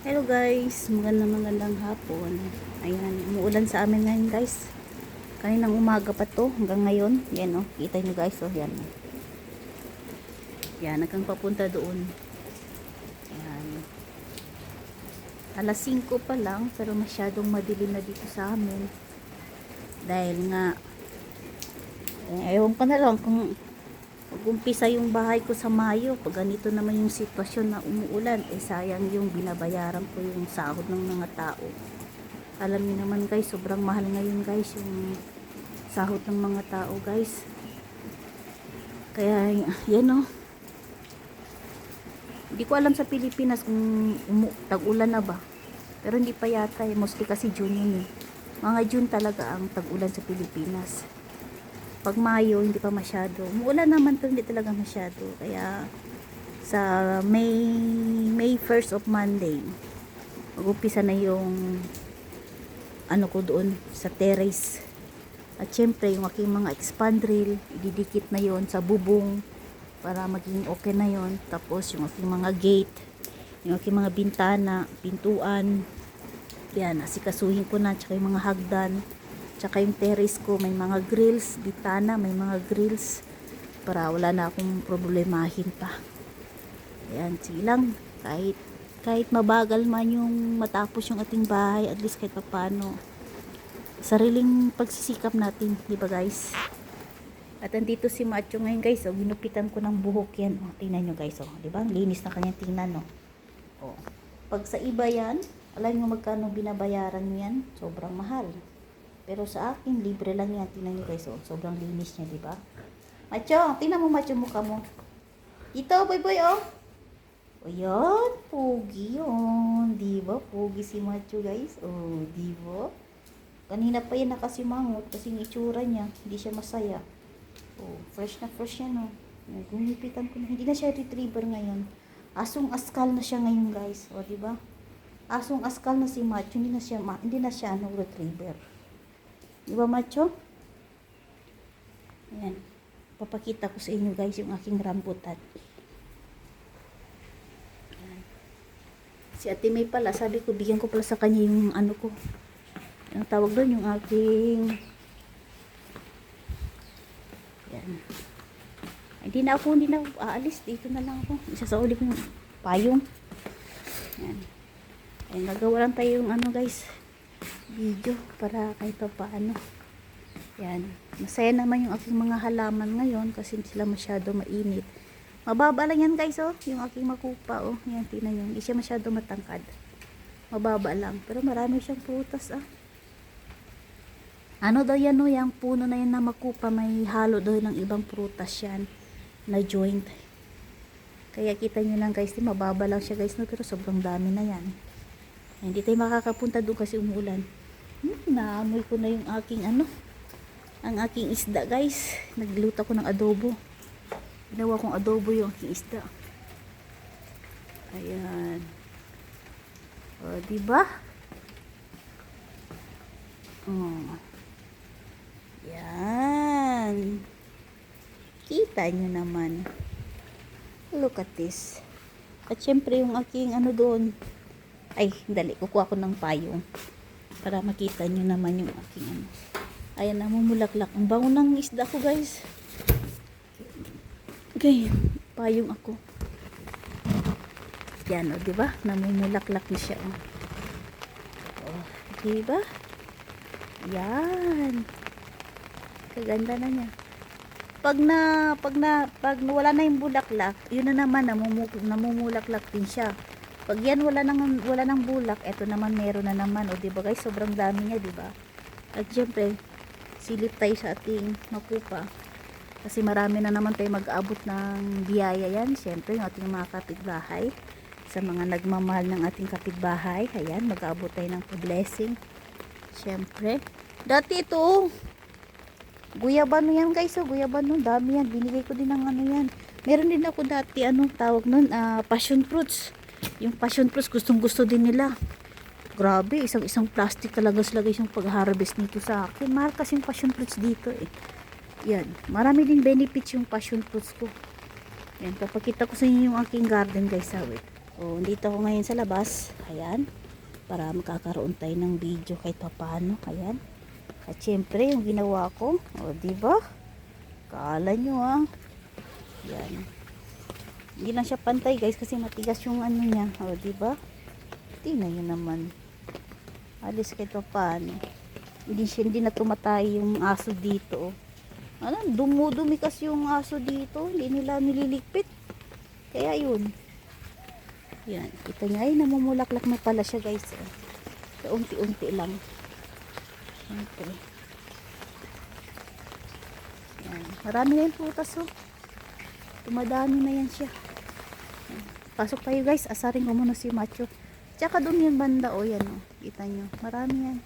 Hello guys, magandang hapon. Ayan, umuulan sa amin ngayon guys. Kaninang umaga pa to hanggang ngayon. Yan oh, kita nyo guys oh, yan. Yan, hanggang papunta doon. Yan. Alas 5 pa lang pero masyadong madilim na dito sa amin. Dahil nga ewan ko na lang kung mag-umpisa yung bahay ko sa Mayo. Pag ganito naman yung sitwasyon na umuulan, sayang yung binabayaran ko yung sahod ng mga tao. Alam niyo naman guys, sobrang mahal ngayon guys yung sahod ng mga tao guys. Kaya yan o. Hindi ko alam sa Pilipinas kung tag-ulan na ba. Pero hindi pa yata eh. Mostly kasi June yun eh. Mga June talaga ang tag-ulan sa Pilipinas. Pag Mayo, hindi pa masyado. Umuulan naman to, hindi talaga masyado. Kaya sa May 1st of Monday, mag-upisa na yung ano ko doon sa terrace. At syempre, yung aking mga expand rail, ididikit na yon sa bubong para maging okay na yon. Tapos yung aking mga gate, yung aking mga bintana, pintuan, yan, asikasuhin ko na, tsaka yung mga hagdan. Tsaka yung terrace ko, may mga grills, bitana, may mga grills para wala na akong problemahin pa. Ayan, sige lang. Kahit mabagal man yung matapos yung ating bahay, at least kahit paano. Sariling pagsisikap natin, di ba guys? At andito si Macho ngayon guys, oh, ginupitan ko ng buhok yan. Oh, tingnan nyo guys, oh, di ba? Linis na kanyang tingnan, no? Oh. Pag sa iba yan, alam nyo magkano binabayaran yan? Sobrang mahal. Pero sa akin, libre lang yan. Tingnan nyo guys, oh. Sobrang linis niya, di ba? Macho, tingnan mo Macho mukha mo. Ito, boy, oh. O yan, pogi yun. Di ba? Pogi si Macho guys. Oh, di ba? Kanina pa yan nakasimangot kasi yung itsura niya. Hindi siya masaya. Oh, fresh na fresh yan, oh. Gumipitan ko na. Hindi na siya retriever ngayon. Asong askal na siya ngayon guys. O, di ba? Asong askal na si Macho. Hindi na siya retriever. Di ba Macho? Ayan. Papakita ko sa inyo guys yung aking rambutan. Ayan. Si Ate May pala, sabi ko bigyan ko pala sa kanya yung ano ko. Ang tawag doon yung aking ayan. Hindi na ako aalis. Dito na lang ako. Isasauli ko yung payong. Ayan. Ayan, nagawa lang tayo yung ano guys, video para kahit pa paano. Yan. Masaya naman yung aking mga halaman ngayon kasi hindi sila masyado mainit. Mababa lang yan guys, oh. Yung aking makupa, oh. Yan, tingnan nyo. Hindi siya masyado matangkad. Mababa lang. Pero marami siyang prutas, ah. Ano daw yan, oh. Yung puno na yan na makupa, may halo daw ng ibang prutas yan na joint. Kaya kita nyo lang guys, mababa lang siya guys, no? Pero sobrang dami na yan. Hindi tayo makakapunta doon kasi umuulan. Naamoy ko na yung aking ano, ang aking isda guys. Nagluto ko ng adobo. Ginawa kong adobo yung aking isda. Ayan. O, diba? Oh. Yan. Kita nyo naman. Look at this. At syempre yung aking ano doon. Ay, dali. Kukuha ko ng payong. Para makita nyo naman yung aking ano. Ayan, namumulaklak. Ang bango ng isda ko guys. Okay, payong ako. Yan o, diba? Namumulaklak na siya o. Oh, diba? Yan. Kaganda na niya. Pag wala na yung bulaklak, yun na naman, namumulaklak din siya. Pag yan wala nang bulak, eto naman meron na naman. O diba guys, sobrang dami niya, diba? At syempre, silip tayo sa ating makupa. Kasi marami na naman tayo mag-abot ng biyaya yan. Syempre, yung ating mga kapitbahay. Sa mga nagmamahal ng ating kapitbahay. Ayan, mag-abot tayo ng blessing. Syempre. Dati ito, guyabano yan guys. Oh, guyabano, dami yan. Binigay ko din ng ano yan. Meron din ako dati, anong tawag nun? Passion fruits. Yung passion fruits, gustong gusto din nila. Grabe, isang plastic talaga sila guys yung pag-harvest nito sa akin. Mahal kasi yung passion fruits dito eh. Yan, marami din benefits yung passion fruits ko. Yan, papakita ko sa inyo yung aking garden guys, ha, wait. O, dito ako ngayon sa labas. Ayan. Para makakaroon tayo ng video kahit papaano. Ayan. At syempre, yung ginawa ko. O, diba? Kala nyo ah. Yan. Hindi lang siya pantay guys kasi matigas yung ano niya. O, diba? Tingnan nyo naman. Alis kahit papaano. Hindi na tumatay yung aso dito. Ano, dumudumi kasi yung aso dito. Hindi nila nililigpit. Kaya yun. Yan. Kita niya. Ay, namumulaklak na pala siya guys. So, unti-unti lang. Siyempre. Yan. Marami na yung putas oh. Tumadami na yan siya. Yan. Pasok tayo guys. Asarin ko muna si Macho. Tsaka doon yung banda oh. Yan oh. Kita nyo. Marami yan.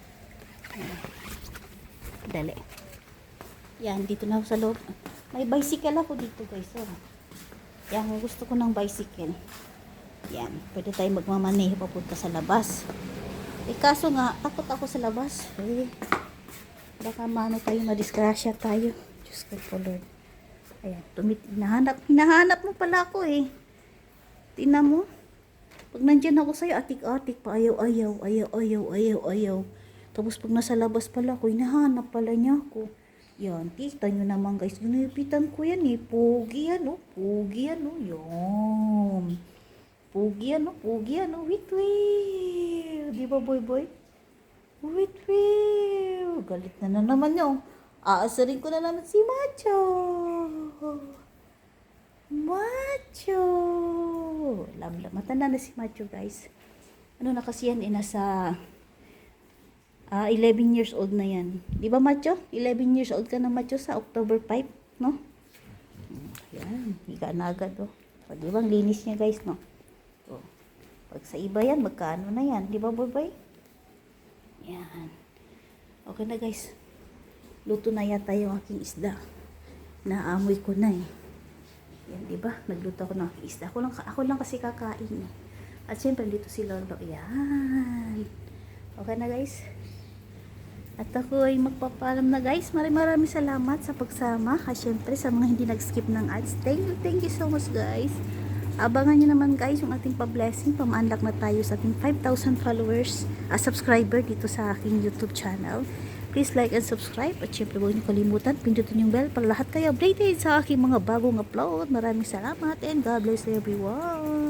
Yan. Dali. Yan, dito na ako sa loob. May bicycle ako dito guys. Oh. Yan, gusto ko ng bicycle. Yan, pwede tayo magmamaneho papunta sa labas. Eh kaso nga, takot ako sa labas. Eh, baka mano tayo, madisgrasya tayo. Diyos ko po Lord. Ayan, hinahanap mo pala ako eh. Tingnan mo. Pag nandyan ako sa'yo, atik-atik pa. Ayaw. Tapos pag nasa labas pala ako, hinahanap pala niya ako. Yan, kita nyo naman guys, ginipitan ko yan eh. Pogi yan oh, yan. Pogi yan oh, wait. Di ba boy? Wait. Galit na naman yun. Aasarin ko na naman si Macho. Matanda na si Macho guys. Ano na kasi yan, nasa 11 years old na yan. Di ba Macho? 11 years old ka na Macho sa October 5, no? Yan, higa na agad oh. O, di ba ang linis niya guys, no? O, pag sa iba yan, magkano na yan? Di ba boy? Yan. Okay na guys. Luto na yata yung aking isda. Naamoy ko na eh. Yan, di ba? Nagluto ako ng aking isda. Ako lang kasi kakain eh. At syempre dito si Lolo. Yan. Okay na guys. At ako ay magpapaalam na guys. Maraming salamat sa pagsama. At syempre sa mga hindi nag-skip ng ads. Thank you so much guys. Abangan nyo naman guys yung ating pa-blessing. Pama-unlock na tayo sa ating 5,000 followers, subscriber dito sa aking YouTube channel. Please like and subscribe. At syempre huwag nyo kalimutan, pindutin yung bell para lahat kayo updated sa aking mga bagong upload. Maraming salamat and God bless everyone.